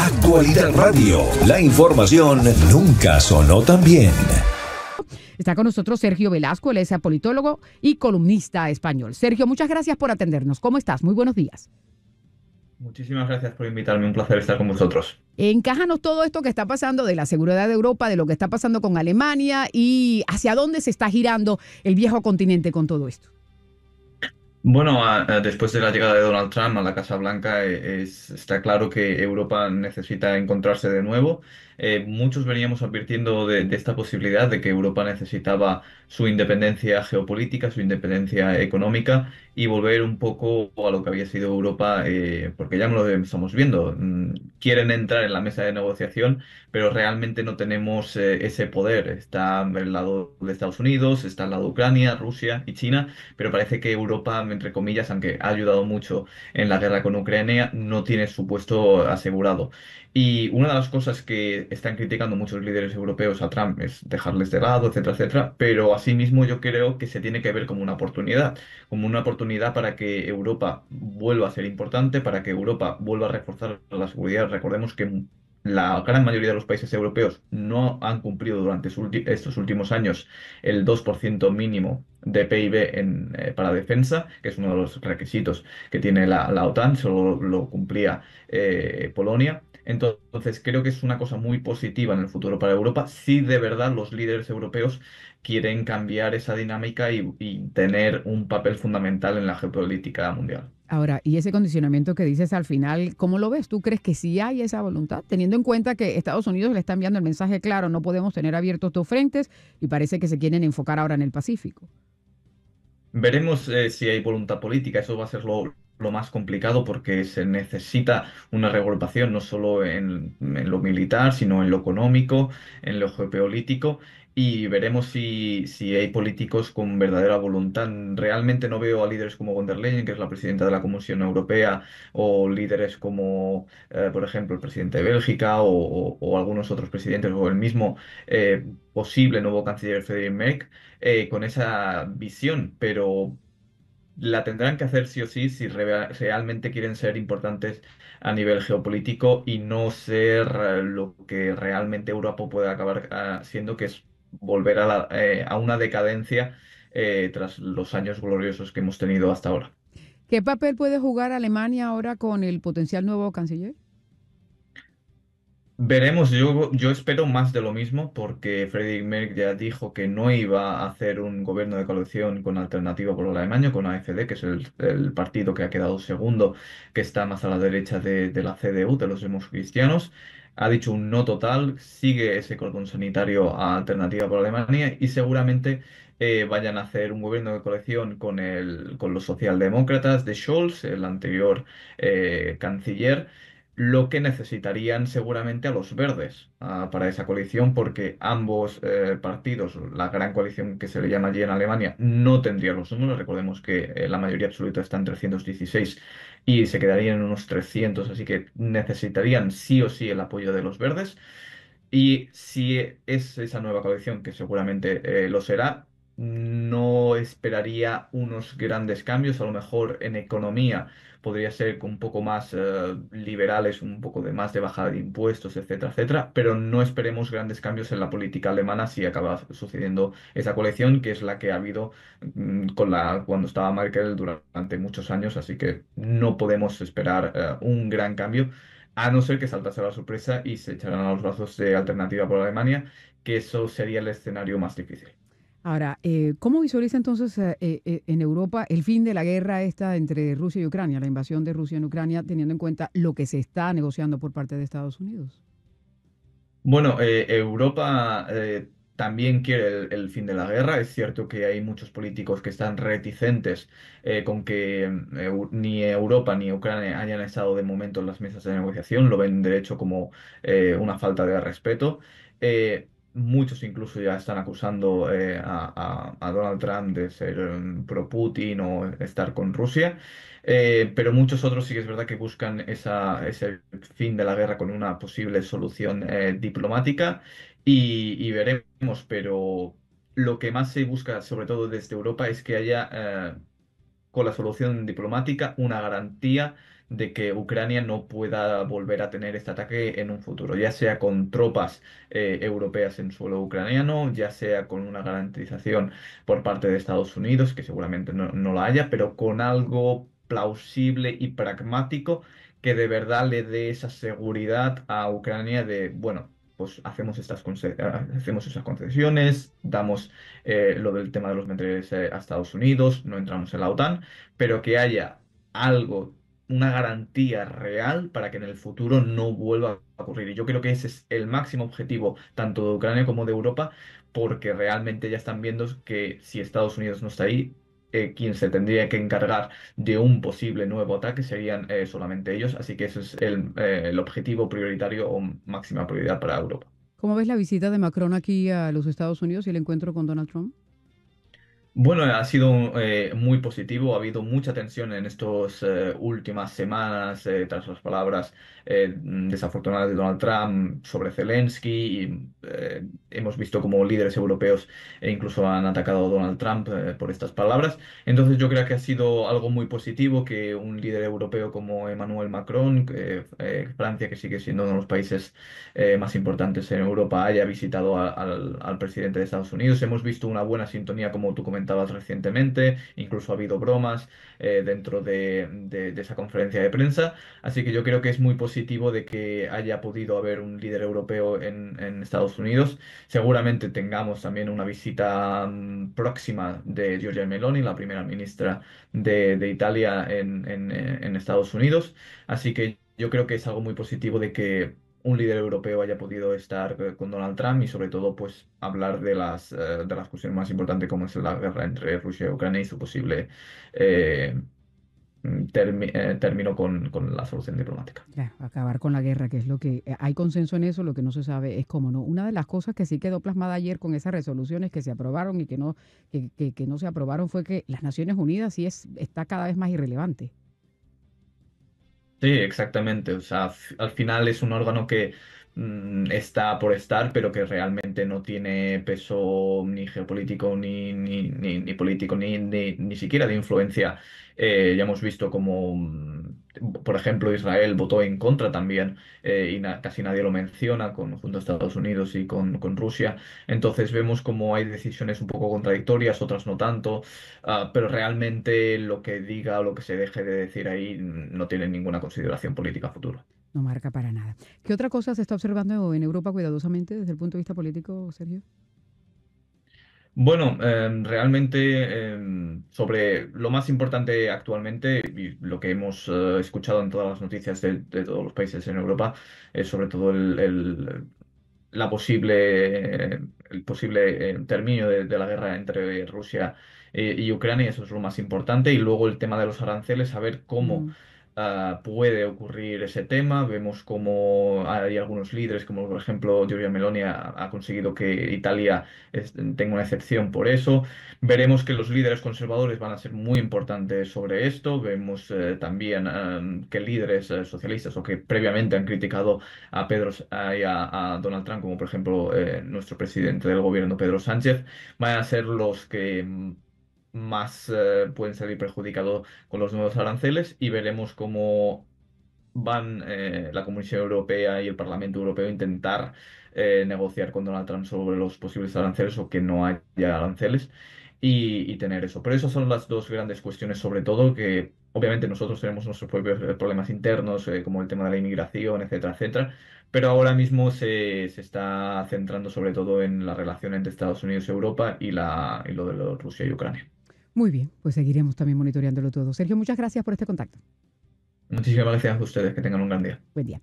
Actualidad Radio. La información nunca sonó tan bien. Está con nosotros Sergio Velasco, él es politólogo y columnista español. Sergio, muchas gracias por atendernos. ¿Cómo estás? Muy buenos días. Muchísimas gracias por invitarme, un placer estar con vosotros. Encájanos todo esto que está pasando de la seguridad de Europa, de lo que está pasando con Alemania y hacia dónde se está girando el viejo continente con todo esto. Bueno, después de la llegada de Donald Trump a la Casa Blanca, está claro que Europa necesita encontrarse de nuevo. Muchos veníamos advirtiendo de esta posibilidad de que Europa necesitaba su independencia geopolítica, su independencia económica y volver un poco a lo que había sido Europa, porque ya no lo estamos viendo. Quieren entrar en la mesa de negociación, pero realmente no tenemos ese poder. Está al lado de Estados Unidos, está al lado de Ucrania, Rusia y China, pero parece que Europa, entre comillas, aunque ha ayudado mucho en la guerra con Ucrania, no tiene su puesto asegurado. Y una de las cosas que están criticando muchos líderes europeos a Trump es dejarles de lado, etcétera, etcétera, pero asimismo yo creo que se tiene que ver como una oportunidad para que Europa vuelva a ser importante, para que Europa vuelva a reforzar la seguridad. Recordemos que la gran mayoría de los países europeos no han cumplido durante estos últimos años el 2% mínimo de PIB para defensa, que es uno de los requisitos que tiene la OTAN, solo lo cumplía Polonia. Entonces, creo que es una cosa muy positiva en el futuro para Europa si de verdad los líderes europeos quieren cambiar esa dinámica y tener un papel fundamental en la geopolítica mundial. Ahora, y ese condicionamiento que dices al final, ¿cómo lo ves? ¿Tú crees que sí hay esa voluntad? Teniendo en cuenta que Estados Unidos le está enviando el mensaje claro, no podemos tener abiertos dos frentes y parece que se quieren enfocar ahora en el Pacífico. Veremos si hay voluntad política, eso va a ser lo más complicado porque se necesita una reagrupación no solo en lo militar, sino en lo económico, en lo geopolítico, y veremos si hay políticos con verdadera voluntad. Realmente no veo a líderes como von der Leyen, que es la presidenta de la Comisión Europea, o líderes como, por ejemplo, el presidente de Bélgica o algunos otros presidentes, o el mismo posible nuevo canciller Friedrich Merz, con esa visión, pero la tendrán que hacer sí o sí si realmente quieren ser importantes a nivel geopolítico y no ser lo que realmente Europa puede acabar siendo, que es volver a una decadencia tras los años gloriosos que hemos tenido hasta ahora. ¿Qué papel puede jugar Alemania ahora con el potencial nuevo canciller? Veremos, yo espero más de lo mismo porque Friedrich Merz ya dijo que no iba a hacer un gobierno de coalición con Alternativa por Alemania, con AfD, que es el partido que ha quedado segundo, que está más a la derecha de la CDU, de los demoscristianos. Ha dicho un no total, sigue ese cordón sanitario a Alternativa por Alemania y seguramente vayan a hacer un gobierno de coalición con los socialdemócratas de Scholz, el anterior canciller, lo que necesitarían seguramente a los verdes para esa coalición, porque ambos partidos, la gran coalición que se le llama allí en Alemania, no tendrían los números. Recordemos que la mayoría absoluta está en 316 y se quedarían en unos 300, así que necesitarían sí o sí el apoyo de los verdes. Y si es esa nueva coalición, que seguramente lo será, no esperaría unos grandes cambios. A lo mejor en economía podría ser con un poco más liberales, un poco de más de bajada de impuestos, etcétera, etcétera. Pero no esperemos grandes cambios en la política alemana si acaba sucediendo esa coalición, que es la que ha habido cuando estaba Merkel durante muchos años. Así que no podemos esperar un gran cambio. A no ser que saltase la sorpresa y se echaran a los brazos de Alternativa por Alemania, que eso sería el escenario más difícil. Ahora, ¿cómo visualiza entonces en Europa el fin de la guerra esta entre Rusia y Ucrania, la invasión de Rusia en Ucrania, teniendo en cuenta lo que se está negociando por parte de Estados Unidos? Bueno, Europa también quiere el fin de la guerra. Es cierto que hay muchos políticos que están reticentes con que ni Europa ni Ucrania hayan estado de momento en las mesas de negociación. Lo ven de hecho como una falta de respeto. Muchos incluso ya están acusando a Donald Trump de ser pro-Putin o estar con Rusia. Pero muchos otros sí que es verdad que buscan ese fin de la guerra con una posible solución diplomática y veremos, pero lo que más se busca, sobre todo desde Europa, es que haya con la solución diplomática una garantía de que Ucrania no pueda volver a tener este ataque en un futuro, ya sea con tropas europeas en suelo ucraniano, ya sea con una garantización por parte de Estados Unidos, que seguramente no la haya, pero con algo plausible y pragmático que de verdad le dé esa seguridad a Ucrania de, bueno, pues hacemos esas concesiones, damos lo del tema de los materiales a Estados Unidos, no entramos en la OTAN, pero que haya algo, una garantía real para que en el futuro no vuelva a ocurrir. Y yo creo que ese es el máximo objetivo tanto de Ucrania como de Europa, porque realmente ya están viendo que si Estados Unidos no está ahí, quien se tendría que encargar de un posible nuevo ataque serían solamente ellos. Así que ese es el objetivo prioritario o máxima prioridad para Europa. ¿Cómo ves la visita de Macron aquí a los Estados Unidos y el encuentro con Donald Trump? Bueno, ha sido muy positivo, ha habido mucha tensión en estas últimas semanas tras las palabras desafortunadas de Donald Trump sobre Zelensky y hemos visto como líderes europeos incluso han atacado a Donald Trump por estas palabras. Entonces yo creo que ha sido algo muy positivo que un líder europeo como Emmanuel Macron, Francia, que sigue siendo uno de los países más importantes en Europa, haya visitado al presidente de Estados Unidos. Hemos visto una buena sintonía, como tú comentabas recientemente, incluso ha habido bromas dentro de esa conferencia de prensa. Así que yo creo que es muy positivo de que haya podido haber un líder europeo en Estados Unidos. Seguramente tengamos también una visita próxima de Giorgia Meloni, la primera ministra de Italia en Estados Unidos. Así que yo creo que es algo muy positivo de que un líder europeo haya podido estar con Donald Trump y sobre todo pues hablar de las cuestiones más importantes como es la guerra entre Rusia y Ucrania y su posible eh, término con la solución diplomática. Ya, acabar con la guerra, que es lo que hay consenso en eso, lo que no se sabe es cómo no. Una de las cosas que sí quedó plasmada ayer con esas resoluciones que se aprobaron y que no se aprobaron fue que las Naciones Unidas está cada vez más irrelevante. Sí, exactamente. O sea, al final es un órgano que está por estar, pero que realmente no tiene peso ni geopolítico, ni político, ni siquiera de influencia. Ya hemos visto como, por ejemplo, Israel votó en contra también y casi nadie lo menciona junto a Estados Unidos y con Rusia. Entonces vemos como hay decisiones un poco contradictorias, otras no tanto. Pero realmente lo que diga o lo que se deje de decir ahí no tiene ninguna consideración política futura. No marca para nada. ¿Qué otra cosa se está observando en Europa cuidadosamente desde el punto de vista político, Sergio? Bueno, realmente sobre lo más importante actualmente y lo que hemos escuchado en todas las noticias de todos los países en Europa es sobre todo el posible término de la guerra entre Rusia y Ucrania, eso es lo más importante. Y luego el tema de los aranceles, saber cómo Mm. puede ocurrir ese tema. Vemos como hay algunos líderes, como por ejemplo Giorgia Meloni ha conseguido que Italia tenga una excepción por eso. Veremos que los líderes conservadores van a ser muy importantes sobre esto. Vemos también que líderes socialistas o que previamente han criticado a Donald Trump, como por ejemplo nuestro presidente del gobierno, Pedro Sánchez, van a ser los que más pueden salir perjudicados con los nuevos aranceles y veremos cómo van la Comisión Europea y el Parlamento Europeo a intentar negociar con Donald Trump sobre los posibles aranceles o que no haya aranceles y tener eso. Pero esas son las dos grandes cuestiones, sobre todo que obviamente nosotros tenemos nuestros propios problemas internos, como el tema de la inmigración, etcétera, etcétera. Pero ahora mismo se está centrando sobre todo en la relación entre Estados Unidos y Europa y lo de Rusia y Ucrania. Muy bien, pues seguiremos también monitoreándolo todo. Sergio, muchas gracias por este contacto. Muchísimas gracias a ustedes, que tengan un gran día. Buen día.